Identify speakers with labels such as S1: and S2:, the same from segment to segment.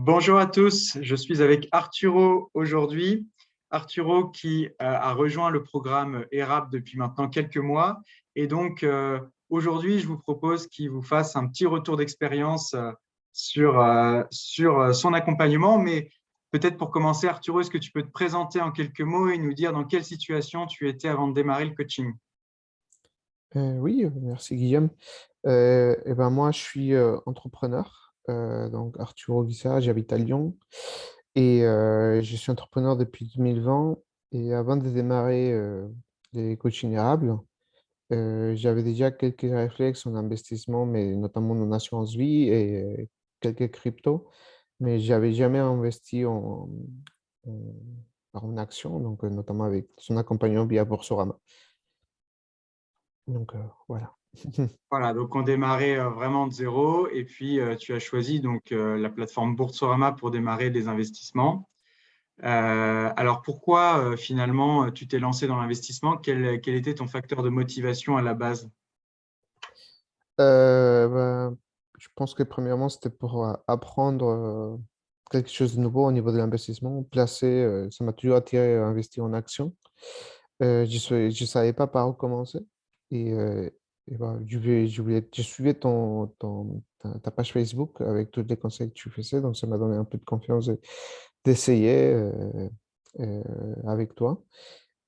S1: Bonjour à tous, je suis avec Arturo aujourd'hui. Arturo qui a rejoint le programme ERAP depuis maintenant quelques mois. Et donc aujourd'hui, je vous propose qu'il vous fasse un petit retour d'expérience sur son accompagnement. Mais peut-être pour commencer, Arturo, est-ce que tu peux te présenter en quelques mots et nous dire dans quelle situation tu étais avant de démarrer le coaching?
S2: Oui, merci Guillaume. Moi, je suis entrepreneur, donc Arturo Guissa, j'habite à Lyon et je suis entrepreneur depuis 2020. Et avant de démarrer les coachings érables, j'avais déjà quelques réflexes en investissement, mais notamment en assurance vie et quelques cryptos, mais j'avais jamais investi en, en actions, donc notamment avec son accompagnement via Boursorama. Donc voilà.
S1: Voilà, donc on démarrait vraiment de zéro et puis tu as choisi donc la plateforme Boursorama pour démarrer des investissements. Alors pourquoi finalement tu t'es lancé dans l'investissement? Quel était ton facteur de motivation à la base?
S2: Je pense que premièrement, c'était pour apprendre quelque chose de nouveau au niveau de l'investissement. Ça m'a toujours attiré à investir en action. Je savais pas par où commencer. Et, euh, je suivais ta page Facebook avec tous les conseils que tu faisais. Donc, ça m'a donné un peu de confiance d'essayer avec toi.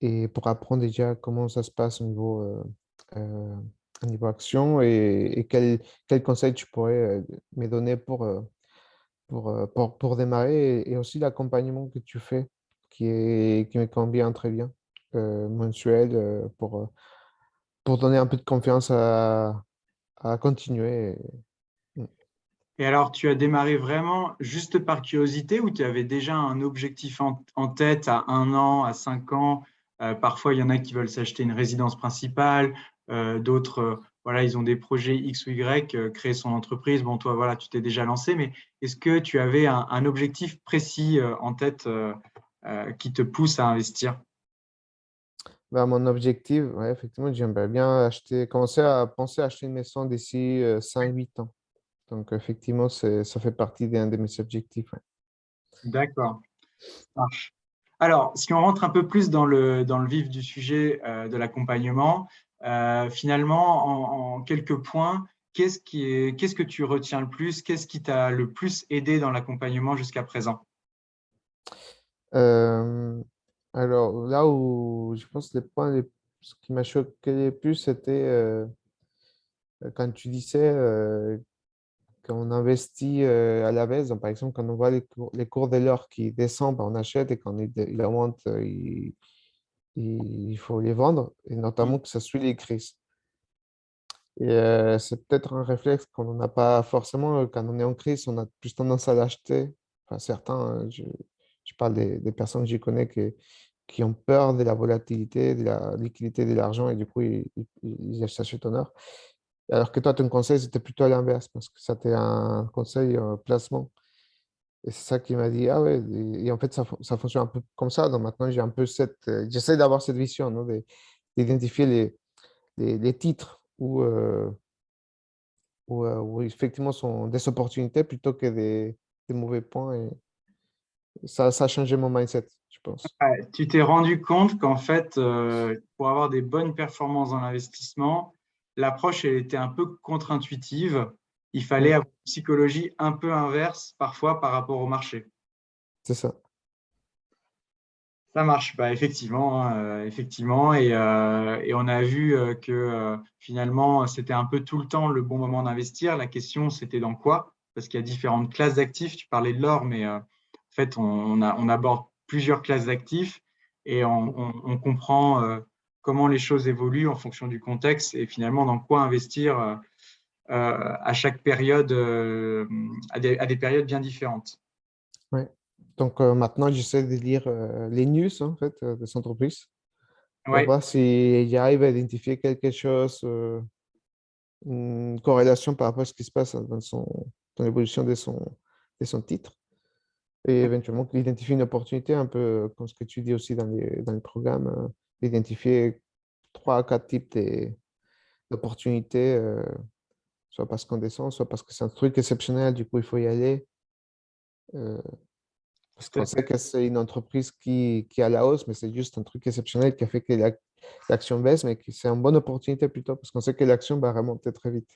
S2: Et pour apprendre déjà comment ça se passe euh, au niveau action et quel conseil tu pourrais me donner pour démarrer et aussi l'accompagnement que tu fais qui me convient très bien, mensuel, pour donner un peu de confiance à continuer.
S1: Et alors tu as démarré vraiment juste par curiosité ou tu avais déjà un objectif en tête à 1 an, à 5 ans? Parfois, il y en a qui veulent s'acheter une résidence principale, d'autres, voilà, ils ont des projets X ou Y, créer son entreprise. Bon, toi, voilà, tu t'es déjà lancé, mais est-ce que tu avais un objectif précis en tête qui te pousse à investir?
S2: Mon objectif, ouais, effectivement, j'aimerais bien commencer à penser à acheter une maison d'ici 5-8 ans. Donc, effectivement, ça fait partie d'un de mes objectifs. Ouais.
S1: D'accord, ça marche. Alors, si on rentre un peu plus dans le vif du sujet de l'accompagnement, finalement, en quelques points, qu'est-ce que tu retiens le plus? Qu'est-ce qui t'a le plus aidé dans l'accompagnement jusqu'à présent?
S2: Euh, alors, là où je pense ce qui m'a choqué le plus, c'était quand tu disais qu'on investit à la baisse. Donc, par exemple, quand on voit les cours de l'or qui descendent, ben, on achète et quand il augmente, il faut les vendre, et
S1: Mm.
S2: notamment que ça suit les crises. Et c'est peut-être un réflexe qu'on n'a pas forcément quand on est en crise, on a plus tendance à l'acheter. Enfin, certains, je parle des personnes que je connais qui ont peur de la volatilité, de la liquidité de l'argent et du coup, ils s'achètent en or. Alors que toi, ton conseil, c'était plutôt à l'inverse parce que ça c'était un conseil placement. Et c'est ça qui m'a dit, ah ouais, et en fait, ça fonctionne un peu comme ça. Donc maintenant, j'ai un peu j'essaie d'avoir cette vision, non, d'identifier les titres où effectivement sont des opportunités plutôt que des mauvais points. Et ça a changé mon mindset, je pense.
S1: Ouais, tu t'es rendu compte qu'en fait, pour avoir des bonnes performances dans l'investissement, l'approche, elle était un peu contre-intuitive. Il fallait
S2: Mm,
S1: avoir une psychologie un peu inverse parfois par rapport au marché.
S2: c'est ça.
S1: Ça marche, bah, effectivement, hein, effectivement, et on a vu que finalement c'était un peu tout le temps le bon moment d'investir. La question c'était dans quoi? Parce qu'il y a différentes classes d'actifs. Tu parlais de l'or, mais en fait on aborde plusieurs classes d'actifs et on comprend comment les choses évoluent en fonction du contexte et finalement dans quoi investir à chaque période, à des périodes bien différentes.
S2: Ouais. Donc maintenant, j'essaie de lire les news en fait, des entreprises pour
S1: Ouais.
S2: voir si j'arrive à identifier quelque chose, une corrélation par rapport à ce qui se passe dans l'évolution de son titre. Et éventuellement, identifier une opportunité, un peu comme ce que tu dis aussi dans les programmes, d'identifier trois à quatre types d'opportunités, soit parce qu'on descend, soit parce que c'est un truc exceptionnel, du coup, il faut y aller. euh, parce
S1: Tout à
S2: qu'on
S1: fait.
S2: sait que c'est une entreprise qui est à la hausse, mais c'est juste un truc exceptionnel qui a fait que l'action baisse, mais que c'est une bonne opportunité plutôt, parce qu'on sait que l'action va remonter très vite.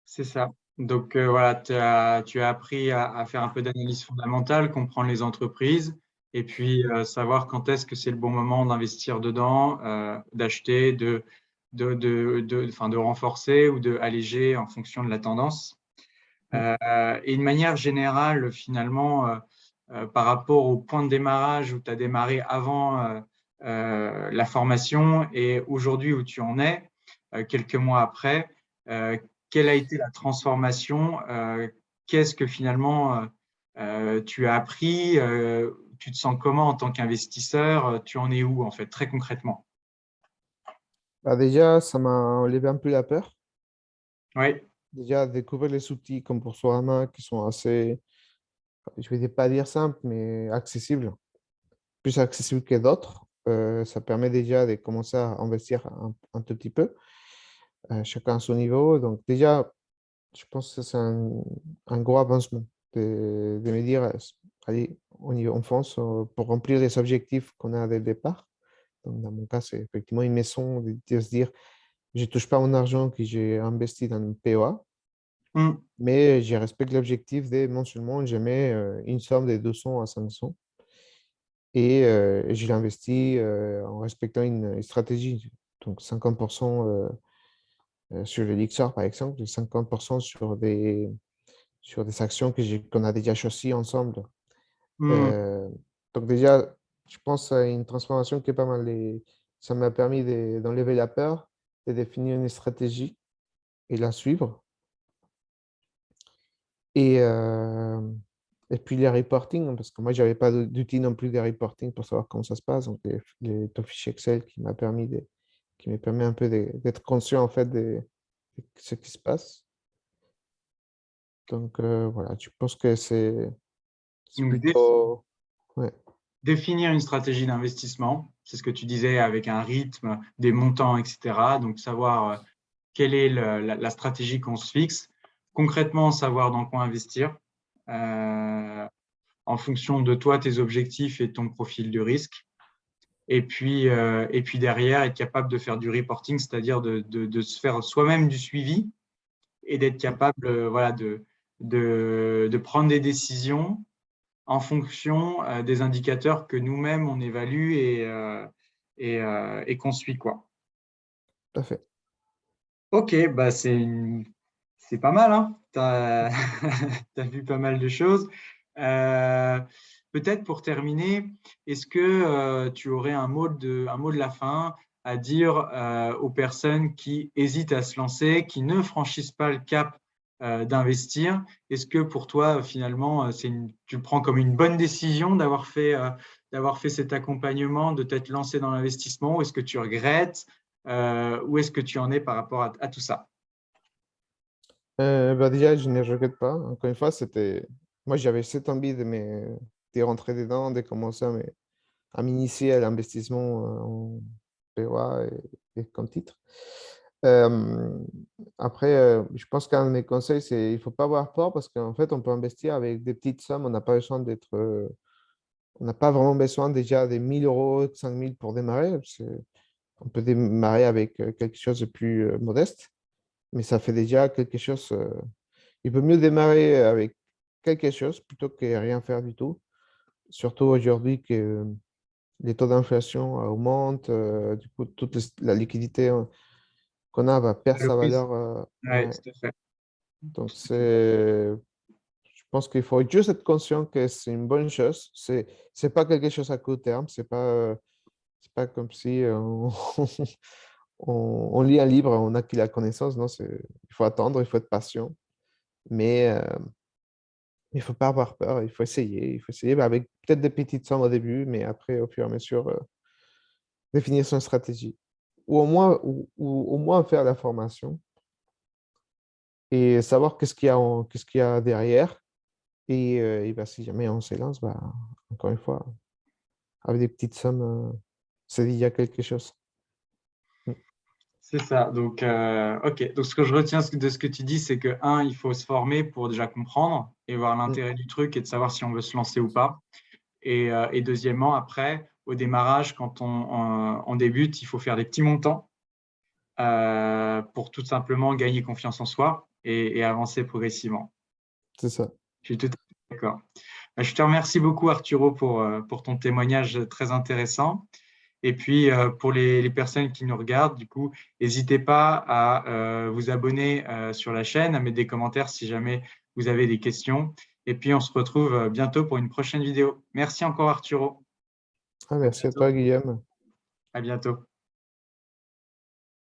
S1: C'est ça. Donc voilà, tu as appris à faire un peu d'analyse fondamentale, comprendre les entreprises et puis savoir quand est-ce que c'est le bon moment d'investir dedans, d'acheter, enfin, de renforcer ou de alléger en fonction de la tendance.
S2: Mm.
S1: Et de manière générale, finalement, par rapport au point de démarrage où tu as démarré avant la formation et aujourd'hui où tu en es, quelques mois après, euh, quelle a été la transformation? Qu'est-ce que finalement tu as appris? Tu te sens comment en tant qu'investisseur? Tu en es où en fait, très concrètement?
S2: Bah, déjà, ça m'a enlevé un peu la peur.
S1: Oui.
S2: Déjà, découvrir les outils comme pour Sorama qui sont assez, je vais pas dire simples, mais accessibles, plus accessibles que d'autres. Ça permet déjà de commencer à investir un tout petit peu, chacun à son niveau. Donc déjà, je pense que c'est un gros avancement de me dire, allez, on fonce pour remplir les objectifs qu'on a dès le départ. Donc, dans mon cas, c'est effectivement une maison de se dire, je ne touche pas mon argent que j'ai investi dans une POA,
S1: Mm.
S2: mais je respecte l'objectif de mensuellement, je mets une somme de 200 à 500 et je l'investis en respectant une stratégie. Donc 50% sur l'Elixir, par exemple, et 50% sur des actions qu'on a déjà choisies ensemble.
S1: Mm.
S2: Euh, donc déjà, je pense à une transformation qui est pas mal. Ça m'a permis d'enlever la peur, de définir une stratégie et la suivre. Et, euh, et puis les reporting, hein, parce que moi, j'avais pas d'outil non plus de reporting pour savoir comment ça se passe. Donc ton fichier Excel qui me permet un peu d'être conscient en fait de ce qui se passe. Donc voilà, je pense que c'est
S1: Donc,
S2: plutôt... Ouais.
S1: définir une stratégie d'investissement, c'est ce que tu disais avec un rythme, des montants, etc. Donc, savoir quelle est la stratégie qu'on se fixe, concrètement savoir dans quoi investir euh, en fonction de toi, tes objectifs et ton profil de risque. Et puis derrière, être capable de faire du reporting, c'est-à-dire de se faire soi-même du suivi et d'être capable voilà, de prendre des décisions en fonction des indicateurs que nous-mêmes on évalue et qu'on suit, quoi.
S2: Tout à fait.
S1: Ok, bah c'est pas mal, hein. Tu as, vu pas mal de choses. Euh, Peut-être pour terminer, est-ce que tu aurais un mot de la fin à dire aux personnes qui hésitent à se lancer, qui ne franchissent pas le cap d'investir? Est-ce que pour toi, finalement, tu le prends comme une bonne décision d'avoir fait cet accompagnement, de t'être lancé dans l'investissement, ou est-ce que tu regrettes? Où est-ce que tu en es par rapport à tout ça?
S2: Bah déjà, je ne regrette pas. Encore une fois, moi, j'avais cette envie de rentrer dedans, de commencer à m'initier à l'investissement en POA et comme titre. Euh, Après, je pense qu'un de mes conseils, c'est il ne faut pas avoir peur parce qu'en fait, on peut investir avec des petites sommes. On n'a pas besoin on n'a pas vraiment besoin déjà des 1000 euros, 5000 pour démarrer. On peut démarrer avec quelque chose de plus modeste, mais ça fait déjà quelque chose. Il vaut mieux démarrer avec quelque chose plutôt que rien faire du tout. Surtout aujourd'hui que les taux d'inflation augmentent, du coup, la liquidité qu'on a va perdre
S1: Le
S2: sa
S1: quiz.
S2: valeur.
S1: Ouais,
S2: Ouais.
S1: tout à fait.
S2: Donc, je pense qu'il faut juste être conscient que c'est une bonne chose. C'est pas quelque chose à court terme. C'est pas comme si on lit un livre, on acquit la connaissance. Non, il faut attendre, il faut être patient. Mais il ne faut pas avoir peur, il faut essayer. Il faut essayer bah, avec peut-être des petites sommes au début, mais après, au fur et à mesure, définir son stratégie. Ou au moins faire la formation et savoir qu'est-ce qu'il y a derrière. Et bah, si jamais on s'élance, bah, encore une fois, avec des petites sommes, c'est déjà quelque chose. Mm.
S1: C'est ça. Donc, OK. Donc, ce que je retiens de ce que tu dis, c'est que, un, il faut se former pour déjà comprendre et voir
S2: Mm.
S1: l'intérêt du truc et de savoir si on veut se lancer ou pas. Et deuxièmement, après, au démarrage, quand on débute, il faut faire des petits montants pour tout simplement gagner confiance en soi et avancer progressivement.
S2: C'est ça.
S1: Je suis tout à fait d'accord. Je te remercie beaucoup, Arturo, pour ton témoignage très intéressant. Et puis, pour les personnes qui nous regardent, du coup, n'hésitez pas à vous abonner sur la chaîne, à mettre des commentaires si jamais vous avez des questions. Et puis, on se retrouve bientôt pour une prochaine vidéo. Merci encore, Arturo.
S2: Ah,
S1: À
S2: merci à
S1: bientôt.
S2: toi, Guillaume.
S1: À bientôt.